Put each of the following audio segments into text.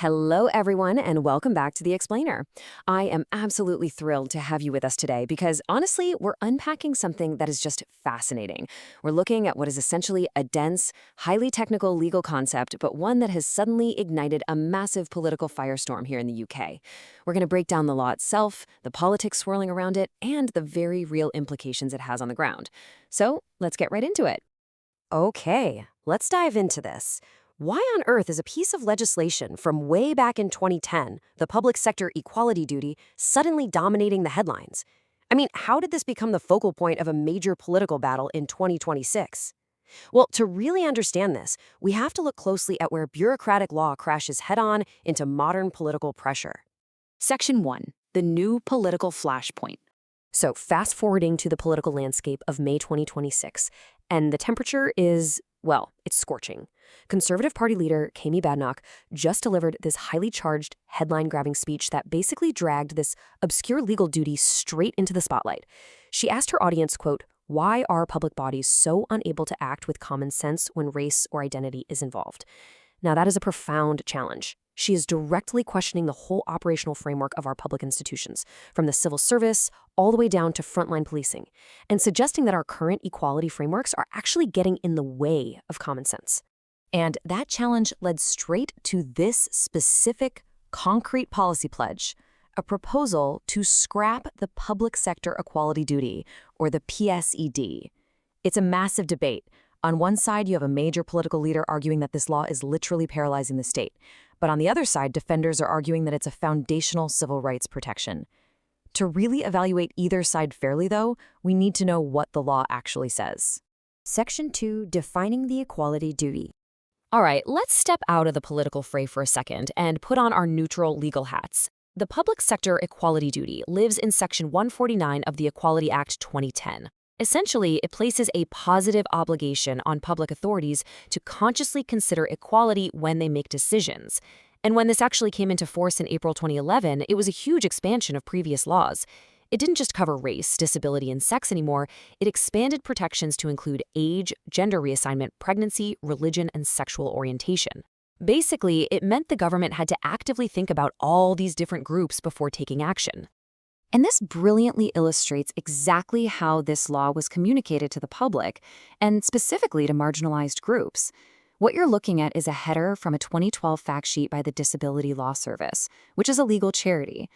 Hello, everyone, and welcome back to The Explainer. I am absolutely thrilled to have you with us today because, honestly, we're unpacking something that is just fascinating. We're looking at what is essentially a dense, highly technical legal concept, but one that has suddenly ignited a massive political firestorm here in the UK. We're going to break down the law itself, the politics swirling around it, and the very real implications it has on the ground. So, let's get right into it. Okay, let's dive into this. Why on earth is a piece of legislation from way back in 2010, the public sector equality duty, suddenly dominating the headlines? I mean, how did this become the focal point of a major political battle in 2026? Well, to really understand this, we have to look closely at where bureaucratic law crashes head-on into modern political pressure. Section 1. The new political flashpoint. So, fast-forwarding to the political landscape of May 2026, and the temperature is, well, it's scorching. Conservative Party leader Kemi Badenoch just delivered this highly charged, headline-grabbing speech that basically dragged this obscure legal duty straight into the spotlight. She asked her audience, quote, "Why are public bodies so unable to act with common sense when race or identity is involved?" Now, that is a profound challenge. She is directly questioning the whole operational framework of our public institutions, from the civil service all the way down to frontline policing, and suggesting that our current equality frameworks are actually getting in the way of common sense. And that challenge led straight to this specific, concrete policy pledge, a proposal to scrap the public sector equality duty, or the PSED. It's a massive debate. On one side, you have a major political leader arguing that this law is literally paralyzing the state. But on the other side, defenders are arguing that it's a foundational civil rights protection. To really evaluate either side fairly, though, we need to know what the law actually says. Section 2, Defining the Equality Duty. All right, let's step out of the political fray for a second and put on our neutral legal hats. The public sector equality duty lives in Section 149 of the Equality Act 2010. Essentially, it places a positive obligation on public authorities to consciously consider equality when they make decisions. And when this actually came into force in April 2011, it was a huge expansion of previous laws. It didn't just cover race, disability, and sex anymore. It expanded protections to include age, gender reassignment, pregnancy, religion, and sexual orientation. Basically, it meant the government had to actively think about all these different groups before taking action. And this brilliantly illustrates exactly how this law was communicated to the public, and specifically to marginalized groups. What you're looking at is a header from a 2012 fact sheet by the Disability Law Service, which is a legal charity.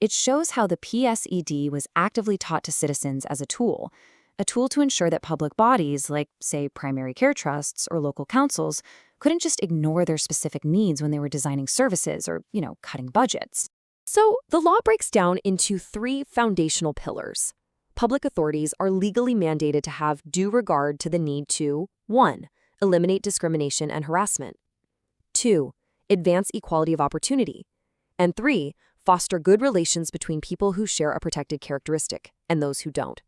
It shows how the PSED was actively taught to citizens as a tool to ensure that public bodies, like, say, primary care trusts or local councils, couldn't just ignore their specific needs when they were designing services or, cutting budgets. So, the law breaks down into 3 foundational pillars. Public authorities are legally mandated to have due regard to the need to 1. Eliminate discrimination and harassment, 2. Advance equality of opportunity, and 3. Foster good relations between people who share a protected characteristic and those who don't.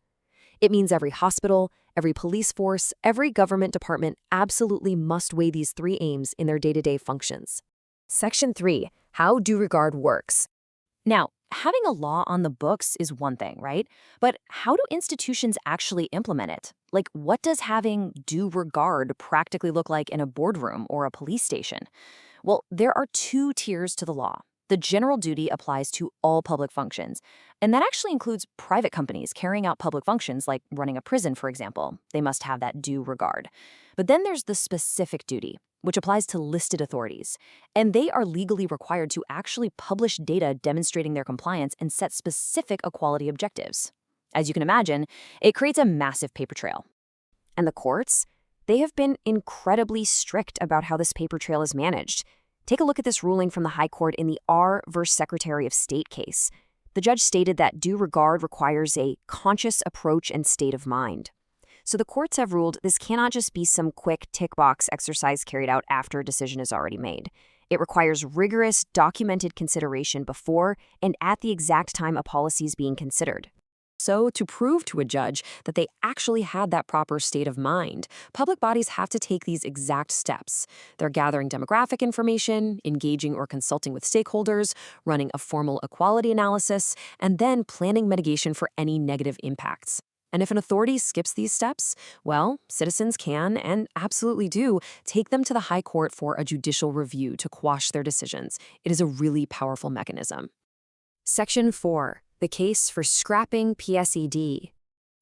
It means every hospital, every police force, every government department absolutely must weigh these 3 aims in their day-to-day functions. Section 3. How due regard works. Now, having a law on the books is one thing, right? But how do institutions actually implement it? Like, what does having due regard practically look like in a boardroom or a police station? Well, there are 2 tiers to the law. The general duty applies to all public functions, and that actually includes private companies carrying out public functions like running a prison, for example. They must have that due regard. But then there's the specific duty, which applies to listed authorities, and they are legally required to actually publish data demonstrating their compliance and set specific equality objectives. As you can imagine, it creates a massive paper trail. And the courts? They have been incredibly strict about how this paper trail is managed. Take a look at this ruling from the High Court in the R versus Secretary of State case. The judge stated that due regard requires a conscious approach and state of mind. So the courts have ruled this cannot just be some quick tick box exercise carried out after a decision is already made. It requires rigorous, documented consideration before and at the exact time a policy is being considered. So, to prove to a judge that they actually had that proper state of mind, public bodies have to take these exact steps. They're gathering demographic information, engaging or consulting with stakeholders, running a formal equality analysis, and then planning mitigation for any negative impacts. And if an authority skips these steps, well, citizens can, and absolutely do, take them to the High Court for a judicial review to quash their decisions. It is a really powerful mechanism. Section 4. The case for scrapping PSED.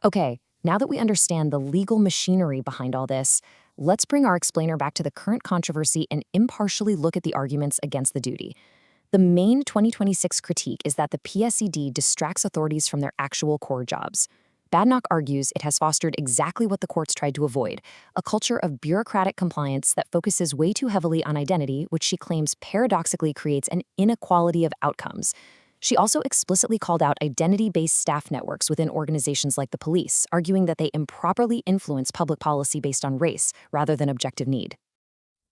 Okay, now that we understand the legal machinery behind all this, let's bring our explainer back to the current controversy and impartially look at the arguments against the duty. The main 2026 critique is that the PSED distracts authorities from their actual core jobs. Badenoch argues it has fostered exactly what the courts tried to avoid, a culture of bureaucratic compliance that focuses way too heavily on identity, which she claims paradoxically creates an inequality of outcomes. She also explicitly called out identity-based staff networks within organizations like the police, arguing that they improperly influence public policy based on race rather than objective need.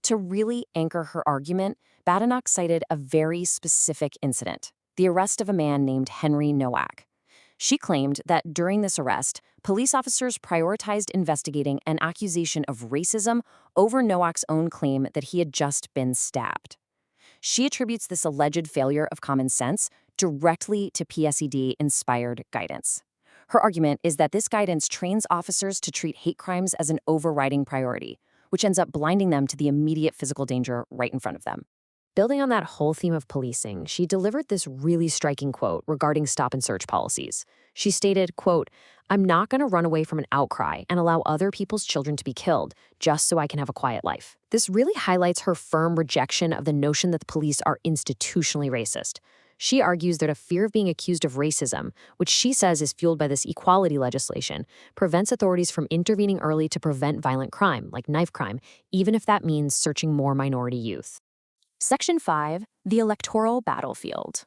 To really anchor her argument, Badenoch cited a very specific incident, the arrest of a man named Henry Nowak. She claimed that during this arrest, police officers prioritized investigating an accusation of racism over Nowak's own claim that he had just been stabbed. She attributes this alleged failure of common sense directly to PSED-inspired guidance. Her argument is that this guidance trains officers to treat hate crimes as an overriding priority, which ends up blinding them to the immediate physical danger right in front of them. Building on that whole theme of policing, she delivered this really striking quote regarding stop-and-search policies. She stated, quote, "I'm not going to run away from an outcry and allow other people's children to be killed just so I can have a quiet life." This really highlights her firm rejection of the notion that the police are institutionally racist. She argues that a fear of being accused of racism, which she says is fueled by this equality legislation, prevents authorities from intervening early to prevent violent crime, like knife crime, even if that means searching more minority youth. Section 5, the electoral battlefield.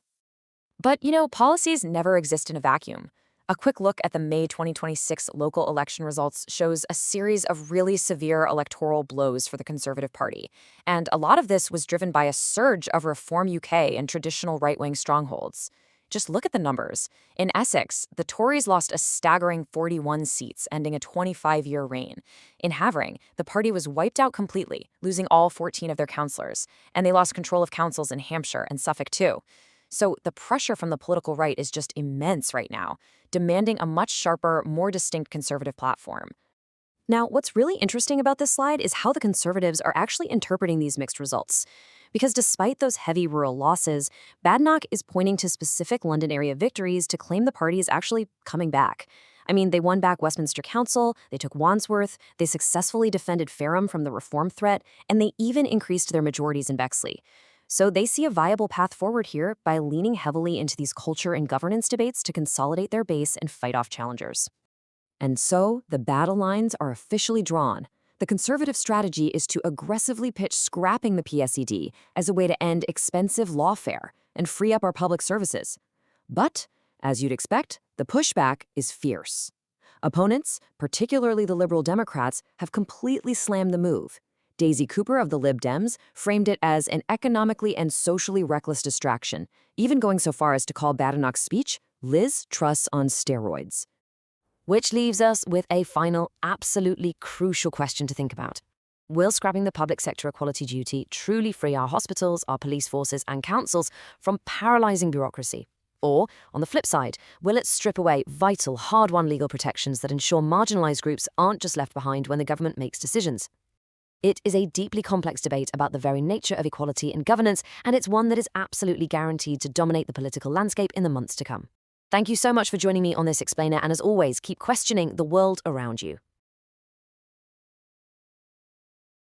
But, policies never exist in a vacuum. A quick look at the May 2026 local election results shows a series of really severe electoral blows for the Conservative Party. And a lot of this was driven by a surge of Reform UK and traditional right-wing strongholds. Just look at the numbers. In Essex, the Tories lost a staggering 41 seats, ending a 25-year reign. In Havering, the party was wiped out completely, losing all 14 of their councillors, and they lost control of councils in Hampshire and Suffolk too. So the pressure from the political right is just immense right now, demanding a much sharper, more distinct Conservative platform. Now, what's really interesting about this slide is how the Conservatives are actually interpreting these mixed results. Because despite those heavy rural losses, Badenoch is pointing to specific London area victories to claim the party is actually coming back. I mean, they won back Westminster Council, they took Wandsworth, they successfully defended Fareham from the reform threat, and they even increased their majorities in Bexley. So they see a viable path forward here by leaning heavily into these culture and governance debates to consolidate their base and fight off challengers. And so the battle lines are officially drawn. The Conservative strategy is to aggressively pitch scrapping the PSED as a way to end expensive lawfare and free up our public services. But, as you'd expect, the pushback is fierce. Opponents, particularly the Liberal Democrats, have completely slammed the move. Daisy Cooper of the Lib Dems framed it as an economically and socially reckless distraction, even going so far as to call Badenoch's speech Liz Truss on steroids. Which leaves us with a final, absolutely crucial question to think about. Will scrapping the public sector equality duty truly free our hospitals, our police forces, and councils from paralyzing bureaucracy? Or, on the flip side, will it strip away vital, hard-won legal protections that ensure marginalized groups aren't just left behind when the government makes decisions? It is a deeply complex debate about the very nature of equality in governance, and it's one that is absolutely guaranteed to dominate the political landscape in the months to come. Thank you so much for joining me on this explainer, and as always, keep questioning the world around you.